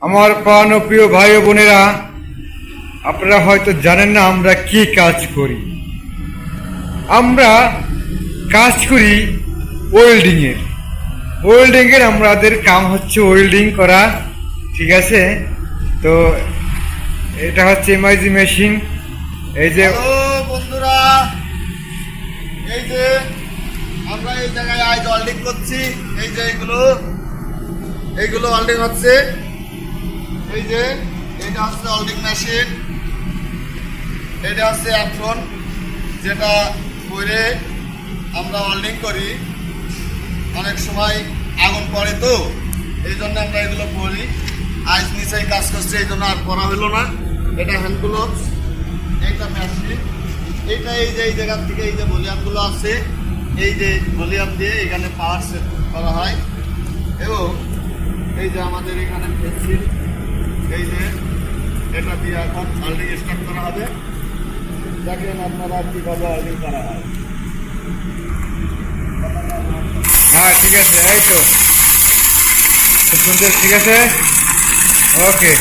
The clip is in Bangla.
আমার প্রাণপ্রিয় ভাই ও বোনেরা, আপনারা হয়তো জানেন না আমরা কি কাজ করি। আমরা কাজ করি ওয়েল্ডিংয়ের আমাদের কাম হচ্ছে ওয়েল্ডিং করা, ঠিক আছে? তো এটা হচ্ছে এমআইজি মেশিন। এই যে বন্ধুরা, এই যে আমরা এই জায়গায় আজ ওয়েল্ডিং করছি। এই যে এইগুলো ওয়েল্ডিং হচ্ছে। এই যে এটা হচ্ছে ওয়েল্ডিং মেশিন, এটা হচ্ছে অ্যাপ্রন, যেটা পরে আমরা ওয়েল্ডিং করি। অনেক সময় আগুন পড়ে, তো এই জন্য আমরা এগুলো পরি। আজ নিচেই কাজ করছে, এই জন্য আর পরা হলো না। এটা হ্যান্ড গ্লোভস, এইটা মেশিন, এইটা এই যে এই জায়গার থেকে এই যে ভলিউমগুলো আছে, এই যে ভলিউম দিয়ে এখানে পাওয়ার সেট করা হয়। এবং এই যে আমাদের এখানে পেন্সিল, এই যে এটা দিয়ে এখন ওয়েল্ডিং স্টার্ট করা হবে। দেখেন আপনারা কীভাবে ওয়েল্ডিং করা হয়। হ্যাঁ, ঠিক আছে, এই তো খুব সুন্দর, ঠিক আছে, ওকে।